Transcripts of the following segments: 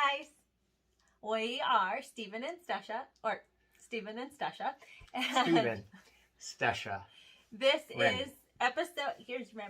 guys. We are Steven and Stesha, or Steven and Stesha. Steven, Stesha. This Rem. is episode, here's Rem.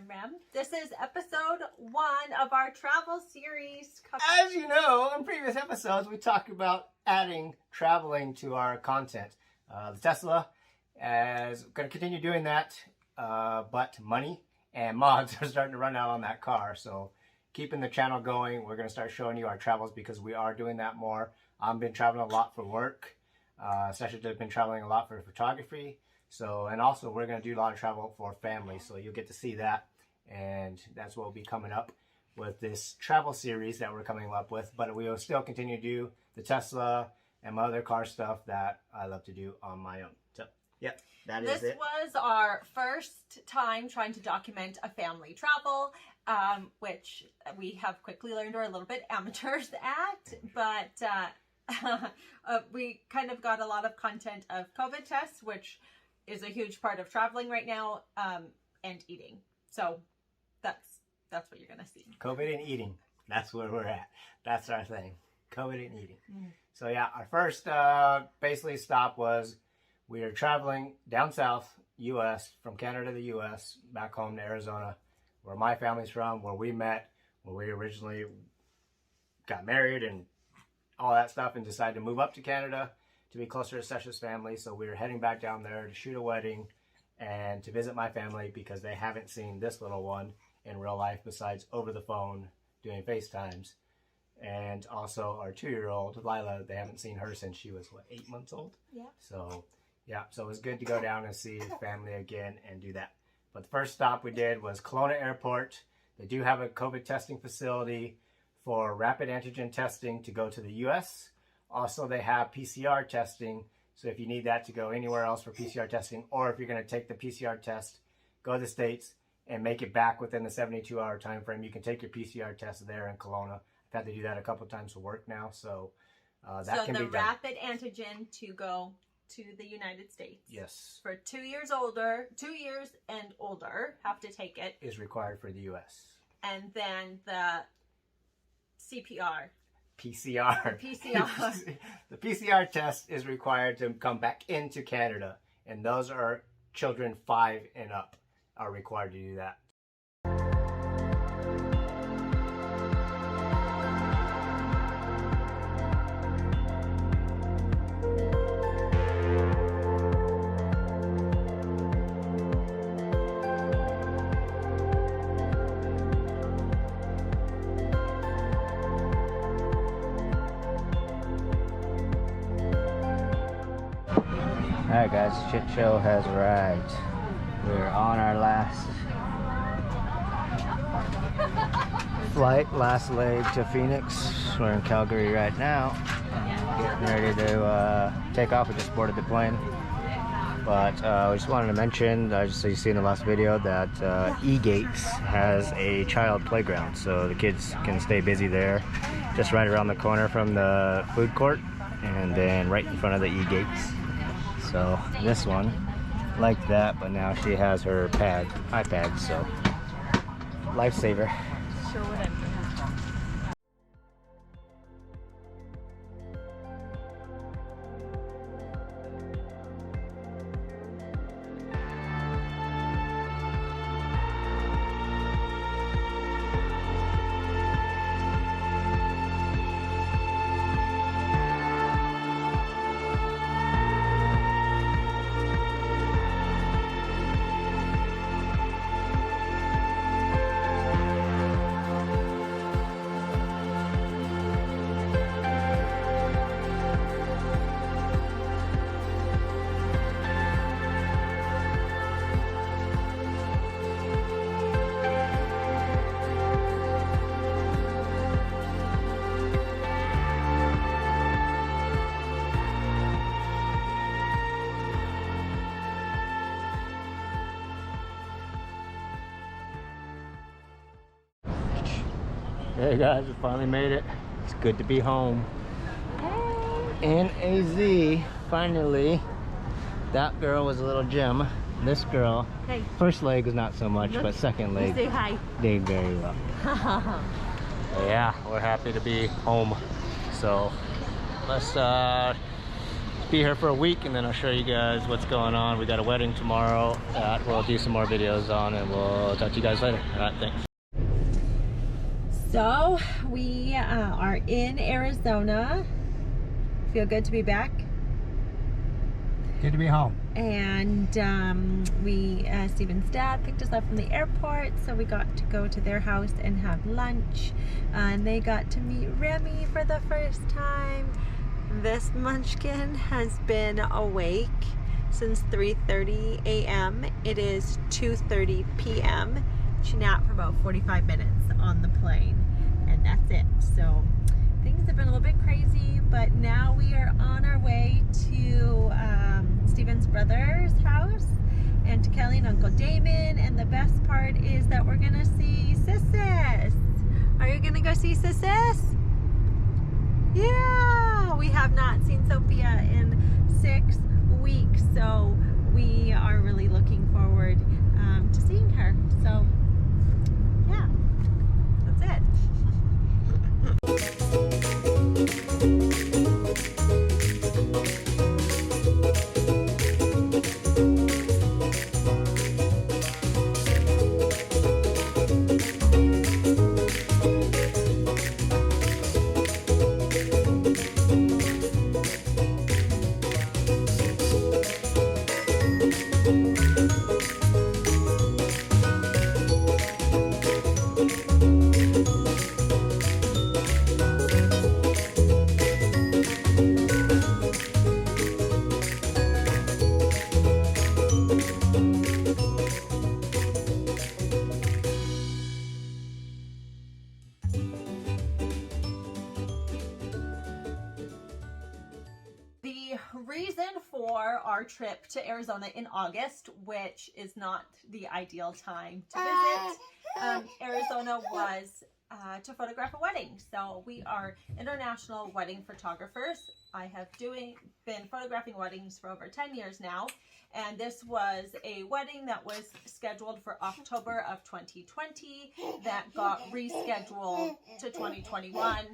This is episode 1 of our travel series. As you know, in previous episodes, we talked about adding traveling to our content. The Tesla is going to continue doing that, but money and mods are starting to run out on that car. So keeping the channel going, we're going to start showing you our travels because we are doing that more. I've been traveling a lot for work. Stesha has been traveling a lot for photography. So, and also we're going to do a lot of travel for family. So you'll get to see that. And that's what will be coming up with this travel series that we're coming up with. But we will still continue to do the Tesla and my other car stuff that I love to do on my own. So, yeah, that is it. This was our first time trying to document a family travel, which we have quickly learned we're a little bit amateurs at, but we kind of got a lot of content of COVID tests, which is a huge part of traveling right now, and eating. So that's what you're gonna see. COVID and eating. That's where we're at. That's our thing. COVID and eating. So yeah, our first basically stop was we were traveling down south, U.S., from Canada to the U.S., back home to Arizona, where my family's from, where we met, where we originally got married and all that stuff, and decided to move up to Canada to be closer to Stesha's family. So we were heading back down there to shoot a wedding and to visit my family because they haven't seen this little one in real life besides over the phone doing FaceTimes. And also our 2-year-old, Lila, they haven't seen her since she was, what, 8 months old? Yeah. So, yeah, so it was good to go down and see family again and do that. But the first stop we did was Kelowna Airport. They do have a COVID testing facility for rapid antigen testing to go to the U.S. Also, they have PCR testing. So if you need that to go anywhere else for PCR testing, or if you're going to take the PCR test, go to the States and make it back within the 72-hour time frame, you can take your PCR test there in Kelowna. I've had to do that a couple of times for work now, so that can be done. So the rapid antigen to go to the United States. Yes. For 2 years and older, have to take it. Is required for the U.S. And then the PCR. PCR. The PCR test is required to come back into Canada, and those are children 5 and up are required to do that. Alright guys, shit show has arrived. We're on our last flight, last leg to Phoenix. We're in Calgary right now. Getting ready to take off. We just boarded the plane. But I just wanted to mention, just so you see in the last video, that E-Gates has a child playground. So the kids can stay busy there. Just right around the corner from the food court. And then right in front of the E-Gates. So this one, like that, but now she has her iPad, so lifesaver. Sure would empty. Hey guys, we finally made it. It's good to be home. Hey. NAZ, finally. That girl was a little gem. This girl, hey. First leg was not so much, but second leg say hi. did very well. Yeah, we're happy to be home. So let's be here for a week, and then I'll show you guys what's going on. We got a wedding tomorrow that we'll do some more videos on, and we'll talk to you guys later. All right, thanks. So we are in Arizona. Feel good to be back. Good to be home. And Stephen's dad picked us up from the airport, so we got to go to their house and have lunch. And they got to meet Remy for the first time. This munchkin has been awake since 3:30 a.m. It is 2:30 p.m. She napped for about 45 minutes on the plane, and that's it. So things have been a little bit crazy, but now we are on our way to Stephen's brother's house and to Kelly and Uncle Damon. And the best part is that we're gonna see Sissis. Are you gonna go see Sissis? Yeah, we have not seen Sophia in 6 weeks, so we are really looking forward to seeing her. So yeah, that's it. The reason for our trip to Arizona in August, which is not the ideal time to visit Arizona, was to photograph a wedding. So we are international wedding photographers. I have been photographing weddings for over 10 years now, and this was a wedding that was scheduled for October of 2020 that got rescheduled to 2021,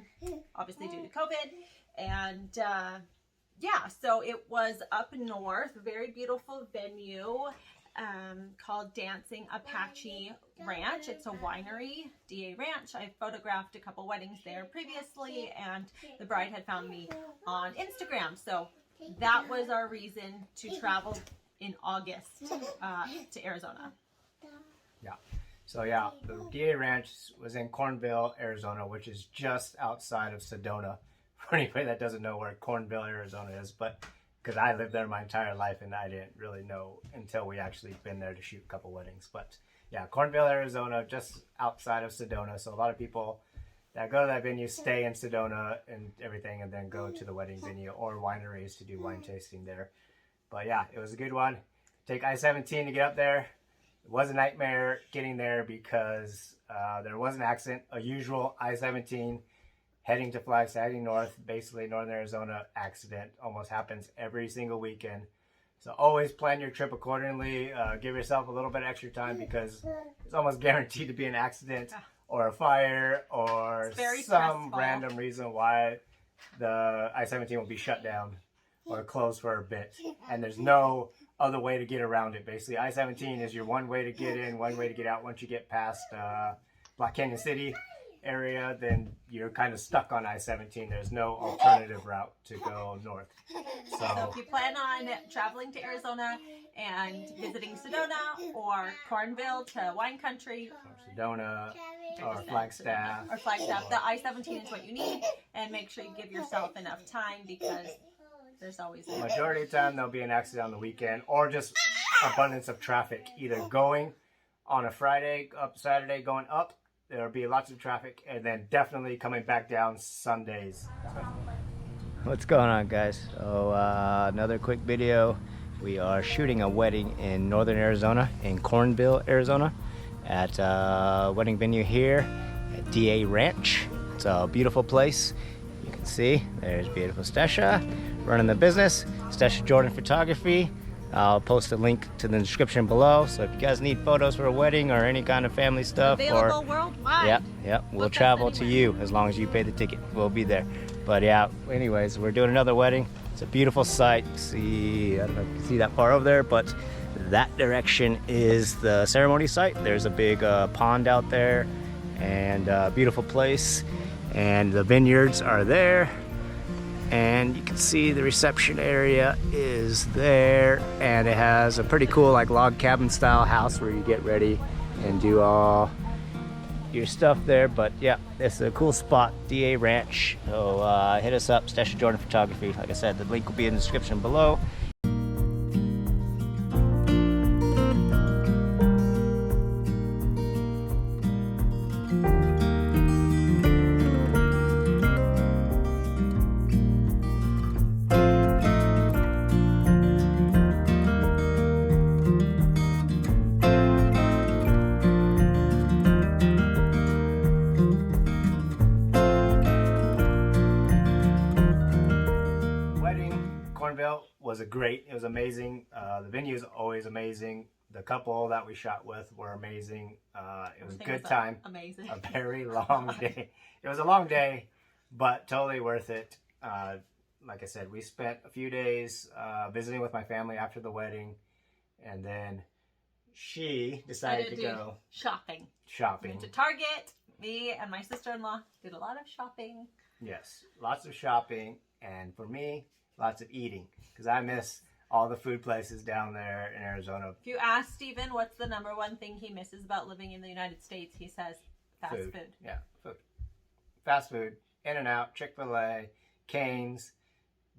obviously due to COVID. And yeah, so it was up north, very beautiful venue called Dancing Apache Ranch. It's a winery, DA Ranch. I photographed a couple weddings there previously, and the bride had found me on Instagram. So that was our reason to travel in August to Arizona. Yeah. So yeah, the DA Ranch was in Cornville, Arizona, which is just outside of Sedona. For anybody that doesn't know where Cornville, Arizona is, but because I lived there my entire life and I didn't really know until we actually been there to shoot a couple weddings. But yeah, Cornville, Arizona, just outside of Sedona. So a lot of people that go to that venue stay in Sedona and everything, and then go to the wedding venue or wineries to do wine tasting there. But yeah, it was a good one. Take I-17 to get up there. It was a nightmare getting there because there was an accident, a usual I-17 heading to Flagstaff, heading north, basically northern Arizona accident. Almost happens every single weekend. So always plan your trip accordingly. Give yourself a little bit of extra time because it's almost guaranteed to be an accident or a fire or some random reason why the I-17 will be shut down or closed for a bit. And there's no other way to get around it. Basically, I-17 is your one way to get in, one way to get out. Once you get past Black Canyon City area, then you're kind of stuck on I-17. There's no alternative route to go north. So if you plan on traveling to Arizona and visiting Sedona or Cornville to wine country, or Sedona or Flagstaff, the I-17 is what you need, and make sure you give yourself enough time because there's always a majority of the time there'll be an accident on the weekend or just abundance of traffic, either going on a Friday up Saturday going up. There'll be lots of traffic, and then definitely coming back down Sundays. What's going on, guys? So another quick video. We are shooting a wedding in northern Arizona, in Cornville, Arizona, at a wedding venue here at DA Ranch. It's a beautiful place. You can see there's beautiful Stesha running the business. Stesha Jordan Photography. I'll post a link to the description below. So if you guys need photos for a wedding or any kind of family stuff, available worldwide. Yep, we'll travel to you as long as you pay the ticket. We'll be there. But yeah, anyways, we're doing another wedding. It's a beautiful sight. See, I don't know if you can see that far over there, but that direction is the ceremony site. There's a big pond out there and a beautiful place. And the vineyards are there. And you can see the reception area is there. And it has a pretty cool like log cabin style house where you get ready and do all your stuff there. But yeah, it's a cool spot, DA Ranch. So hit us up, Stesha Jordan Photography. Like I said, the link will be in the description below. Was it was amazing. The venue is always amazing. The couple that we shot with were amazing. It was a good time. Amazing. A very long day. It was a long day, but totally worth it. Like I said, we spent a few days visiting with my family after the wedding, and then she decided to go shopping. We went to Target. Me and my sister-in-law did a lot of shopping. Yes, lots of shopping, and for me, lots of eating, because I miss all the food places down there in Arizona. If you ask Steven what's the #1 thing he misses about living in the United States, he says fast food. Yeah, food. Fast food. In-N-Out, Chick-fil-A, Cane's,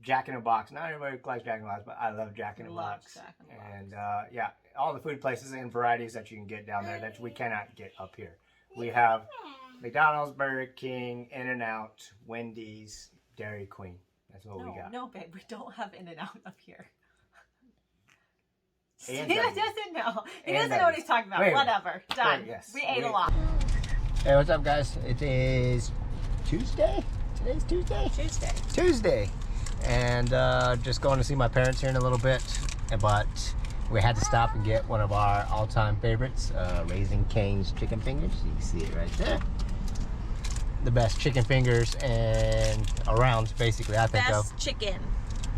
Jack in the Box. Not everybody likes Jack in the Box, but I love Jack in the Box. And yeah, all the food places and varieties that you can get down there that we cannot get up here. We have McDonald's, Burger King, In-N-Out, Wendy's, Dairy Queen. That's what we got. No, babe, we don't have In-N-Out up here. He doesn't know. He doesn't know what he's talking about. Whatever. Done. Yes. We ate a lot. Hey, what's up, guys? It is Tuesday. Today's Tuesday? Tuesday. And just going to see my parents here in a little bit. But we had to stop and get one of our all-time favorites, Raising Cane's chicken fingers. You can see it right there. The best chicken fingers and around, basically, I think of. Best chicken.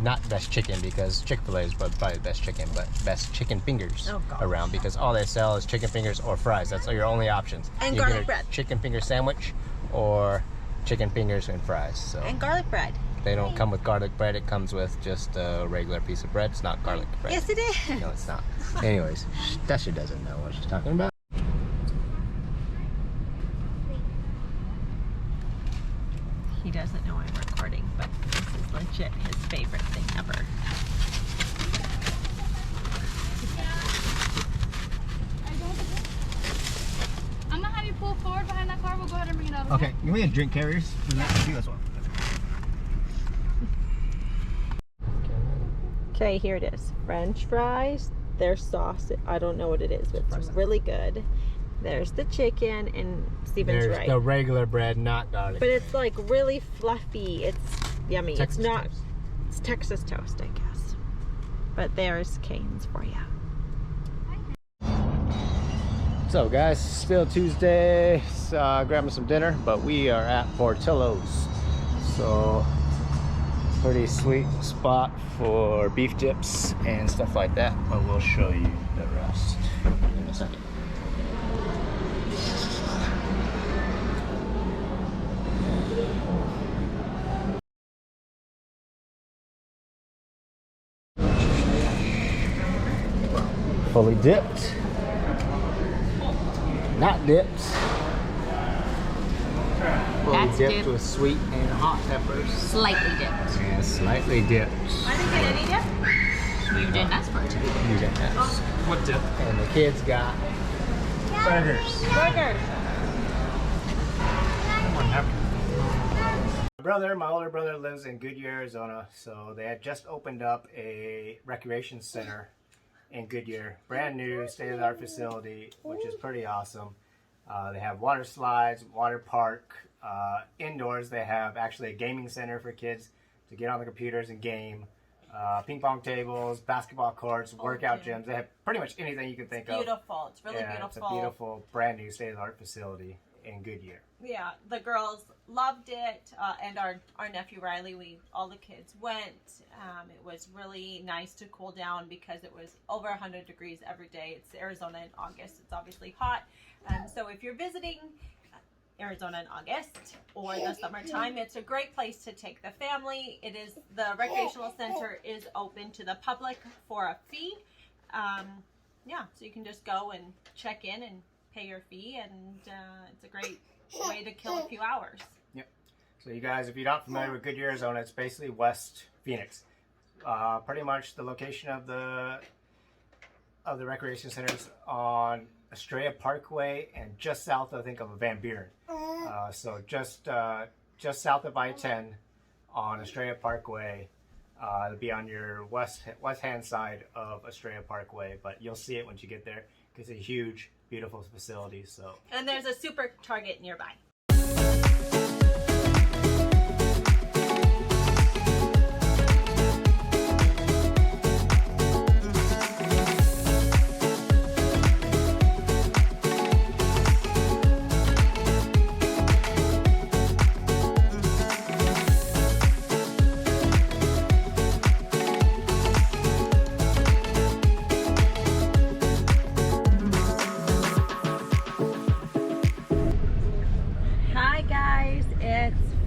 Not best chicken, because Chick-fil-A is probably the best chicken, but best chicken fingers around, because all they sell is chicken fingers or fries. That's your only options. And you garlic get bread. Chicken finger sandwich or chicken fingers and fries. So and garlic bread. They don't come with garlic bread. It comes with just a regular piece of bread. It's not garlic bread. Yes, it is. No, it's not. Anyways, Stesha doesn't know what she's talking about. He doesn't know I'm recording, but this is legit his favorite thing ever. I'm gonna have you pull forward behind that car. We'll go ahead and bring it over. Okay, can we have drink carriers? This one. Okay, here it is. French fries. There's sauce. I don't know what it is, but it's really good. There's the chicken, and Steven's right. There's the regular bread, not garlic. But it's like really fluffy. It's yummy. Texas it's not. toast. It's Texas toast, I guess. But there's Cane's for you. So guys, still Tuesday. Grabbing some dinner, but we are at Portillo's. So pretty sweet spot for beef dips and stuff like that. But we'll show you the rest in a second. Fully dipped, not dipped. Fully dipped with sweet and hot peppers. Slightly dipped. And slightly dipped. I didn't get any dip. You didn't ask for it to be. You didn't ask. What dip? And the kids got burgers. Burgers. My older brother lives in Goodyear, Arizona, so they had just opened up a recreation center in Goodyear. Brand new, state-of-the-art facility, which is pretty awesome. They have water slides, water park. Indoors, they have actually a gaming center for kids to get on the computers and game. Ping pong tables, basketball courts, workout gyms. They have pretty much anything you can think of. Beautiful. It's really beautiful. It's a beautiful, brand new, state-of-the-art facility. in Goodyear. Yeah, the girls loved it, and our nephew Riley, all the kids went. It was really nice to cool down because it was over 100 degrees every day. It's Arizona in August. It's obviously hot. So if you're visiting Arizona in August or the summertime, it's a great place to take the family. The recreational center is open to the public for a fee. Yeah, so you can just go and check in and pay your fee, and it's a great way to kill a few hours. Yep. So you guys, if you're not familiar with Goodyear, Arizona, it's basically West Phoenix. Pretty much the location of the recreation centers on Estrella Parkway and just south, I think, of Van Buren. So just south of I-10 on Estrella Parkway. It'll be on your west-hand side of Estrella Parkway, but you'll see it once you get there because it's a huge, beautiful facility. So. And there's a Super Target nearby.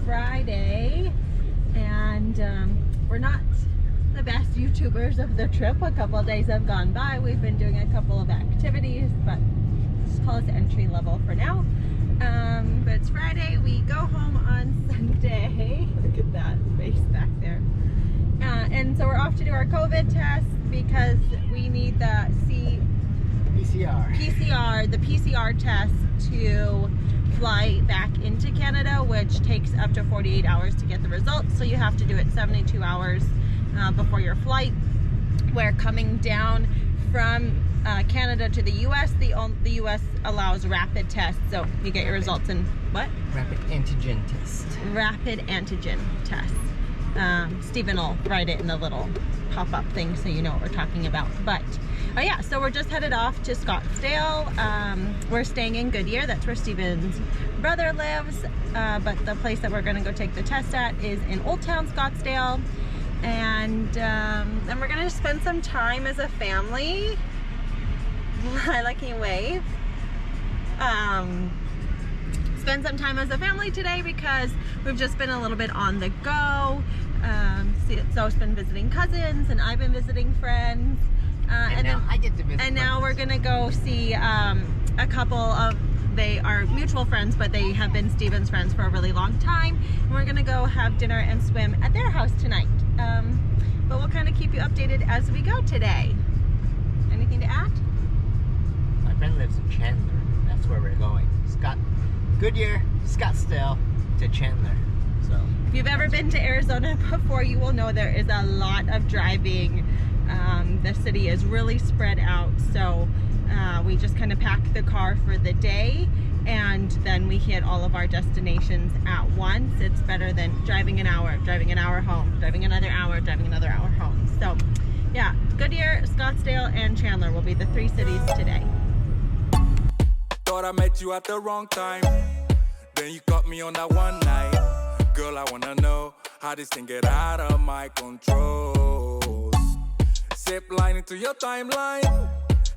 Friday, and we're not the best YouTubers of the trip. A couple of days have gone by. We've been doing a couple of activities, but let's call it entry level for now. But it's Friday. We go home on Sunday. Look at that space back there. And so we're off to do our COVID test because we need the PCR test to fly back into Canada, which takes up to 48 hours to get the results. So you have to do it 72 hours before your flight. We're coming down from Canada to the U.S. The U.S. allows rapid tests, so you get your results in what? Rapid antigen test. Rapid antigen test. Stephen will write it in the little pop-up thing so you know what we're talking about. But yeah, so we're just headed off to Scottsdale. We're staying in Goodyear. That's where Stephen's brother lives. But the place that we're going to go take the test at is in Old Town Scottsdale. And then we're going to spend some time as a family. Lila, can you wave? Spend some time as a family today because we've just been a little bit on the go. So it's been visiting cousins, and I've been visiting friends. And now I get to visit. And now we're gonna go see a couple of, they are mutual friends, but they have been Stephen's friends for a really long time. And we're gonna go have dinner and swim at their house tonight. But we'll kind of keep you updated as we go today. Anything to add? My friend lives in Chandler. That's where we're going. Goodyear, Scottsdale to Chandler. So if you've ever been to Arizona before, you will know there is a lot of driving. The city is really spread out, so we just kind of pack the car for the day, and then we hit all of our destinations at once. It's better than driving an hour home, driving another hour home. So yeah, Goodyear, Scottsdale, and Chandler will be the 3 cities today. Thought I met you at the wrong time, then you caught me on that one night. Girl, I wanna know how this thing get out of my control. Zip line into your timeline.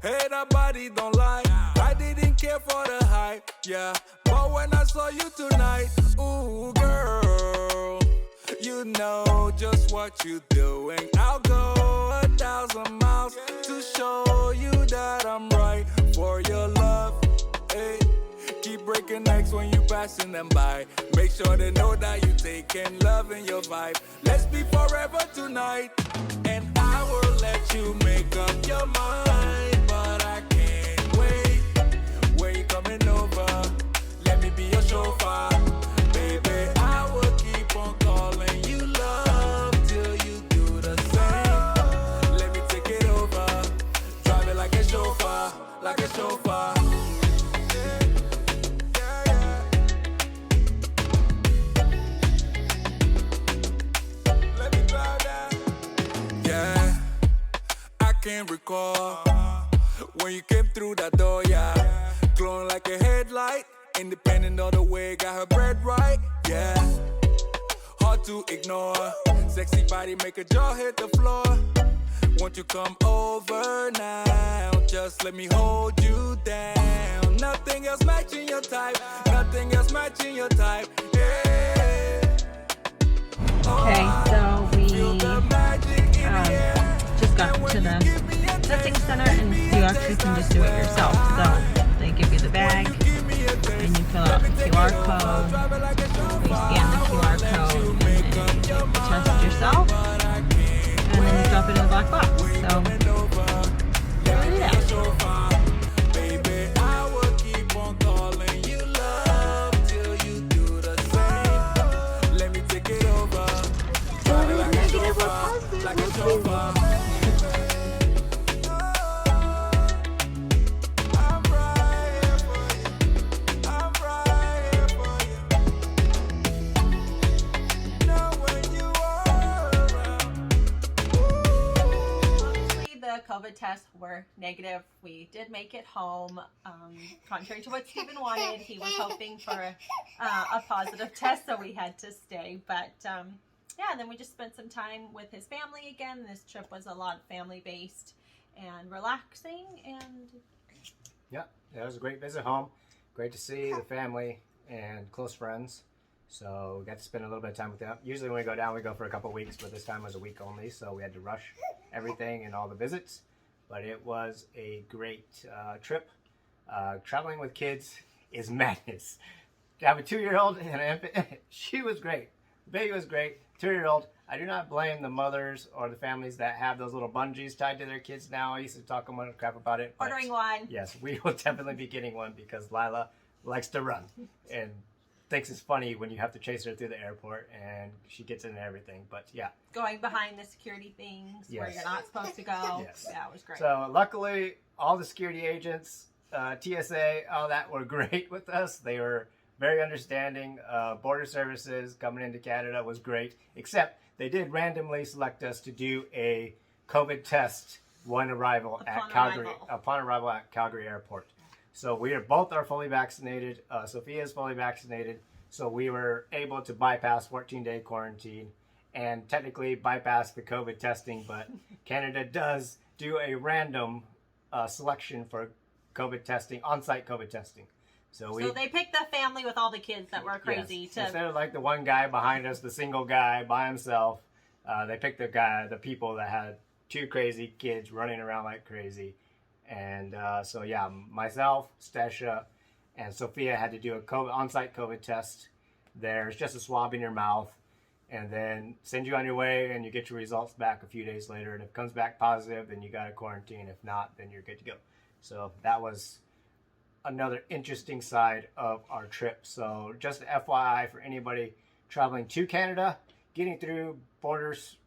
Hey, that body don't lie. I didn't care for the hype, yeah. But when I saw you tonight, ooh, girl, you know just what you're doing. I'll go 1,000 miles to show you that I'm right for your love. Hey, keep breaking necks when you passing them by. Make sure they know that you taking love in your vibe. Let's be forever tonight, and I will let you make up your mind. But I can't wait. Where you coming over? Let me be your chauffeur, baby. I will keep on calling you love till you do the same. Let me take it over. Drive it like a chauffeur, like a chauffeur. Can't recall when you came through that door, yeah. Glowing like a headlight, Independent all the way, got her bread right, yeah. Hard to ignore. Sexy body make her jaw hit the floor. Won't you come over now? Just let me hold you down. Nothing else matching your type. Nothing else matching your type. Yeah. Okay, so we just got to the testing center, and you actually can just do it yourself. So they give you the bag, and you fill out the QR code. You scan the QR code, and then you take the test yourself, and then you drop it in the black box. So really do that. Baby, I will keep on calling you love till you do the same. Let me take it over. Drive it like a chauffeur, like a chauffeur. I'm right here for you. I'm right here for you. Know when you are around. Honestly, the COVID tests were negative. We did make it home. Contrary to what Stephen wanted, he was hoping for a positive test, so we had to stay. But yeah, and then we just spent some time with his family again. This trip was a lot family-based and relaxing. And Yeah, it was a great visit home. Great to see the family and close friends. So we got to spend a little bit of time with them. Usually when we go down, we go for a couple weeks, but this time was a week only, so we had to rush everything and all the visits. But it was a great trip. Traveling with kids is madness. To have a 2-year-old and an infant, she was great. The baby was great. 2-year-old, I do not blame the mothers or the families that have those little bungees tied to their kids now. I used to talk a lot of crap about it. But ordering one. yes, we will definitely be getting one because Lila likes to run and thinks it's funny when you have to chase her through the airport and she gets in everything. But yeah. Going behind the security things where Yes. you're not supposed to go. Yes. Yeah, it was great. So luckily, all the security agents, TSA, all that were great with us. They were very understanding. Border Services coming into Canada was great, except they did randomly select us to do a COVID test upon arrival at Calgary Airport. So we are both fully vaccinated. Sophia is fully vaccinated, so we were able to bypass 14-day quarantine and technically bypass the COVID testing. But Canada does do a random selection for COVID testing, on-site COVID testing. So they picked the family with all the kids that were crazy. Yes. Instead of like the one guy behind us, the single guy by himself, they picked the people that had 2 crazy kids running around like crazy. And so yeah, myself, Stesha, and Sophia had to do a on-site COVID test. There's just a swab in your mouth, and then send you on your way, and you get your results back a few days later. And if it comes back positive, then you got to quarantine. If not, then you're good to go. So that was another interesting side of our trip. So just FYI for anybody traveling to Canada, getting through borders,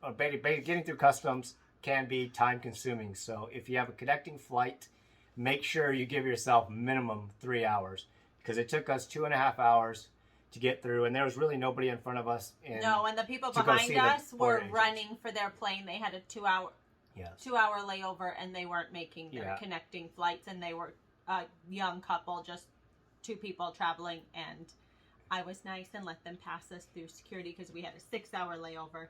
or getting through customs can be time consuming. So if you have a connecting flight, make sure you give yourself minimum 3 hours, because it took us 2.5 hours to get through, and there was really nobody in front of us. And the people behind us were running for their plane. They had a 2-hour layover, and they weren't making their connecting flights, and they were a young couple, just 2 people traveling, and I was nice and let them pass us through security because we had a 6-hour layover.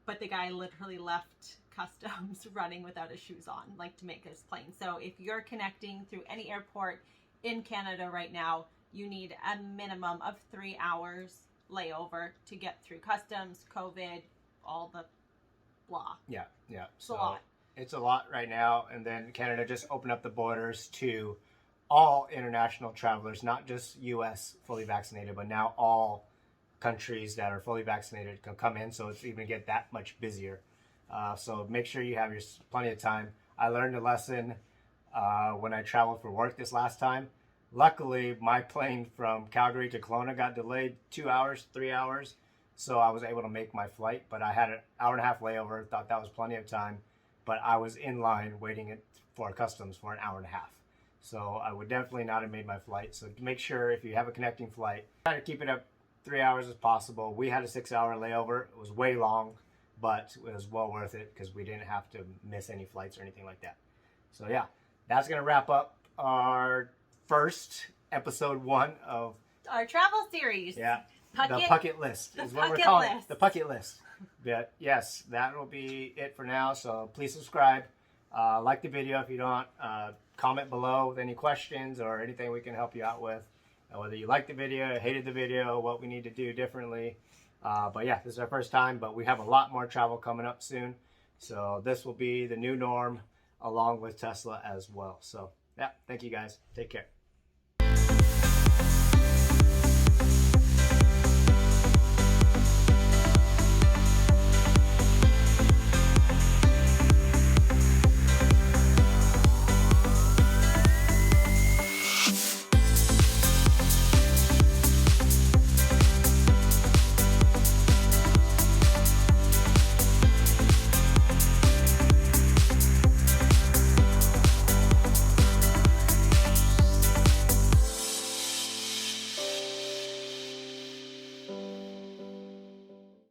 But the guy literally left customs running without his shoes on, like to make his plane. So if you're connecting through any airport in Canada right now, you need a minimum of 3 hours layover to get through customs, COVID, all the blah. Yeah. It's a lot. It's a lot right now. And then Canada just opened up the borders to all international travelers, not just U.S. fully vaccinated, but now all countries that are fully vaccinated can come in. So it's even get that much busier. So make sure you have plenty of time. I learned a lesson when I traveled for work this last time. Luckily, my plane from Calgary to Kelowna got delayed 2 hours, 3 hours. So I was able to make my flight, but I had an 1.5 hour layover. Thought that was plenty of time. But I was in line waiting for customs for an 1.5 hours. So I would definitely not have made my flight. So make sure if you have a connecting flight, try to keep it up 3 hours as possible. We had a 6-hour layover. It was way long, but it was well worth it because we didn't have to miss any flights or anything like that. So yeah, that's going to wrap up our first episode 1 of our travel series. the Puckett, Puckett list is what we're Puckett calling it. list. The Puckett list. But yes, that will be it for now. So please subscribe. Like the video if you don't. Comment below with any questions or anything we can help you out with. Whether you liked the video, hated the video, what we need to do differently. But yeah, this is our first time, but we have a lot more travel coming up soon. So this will be the new norm along with Tesla as well. So yeah, thank you guys. Take care.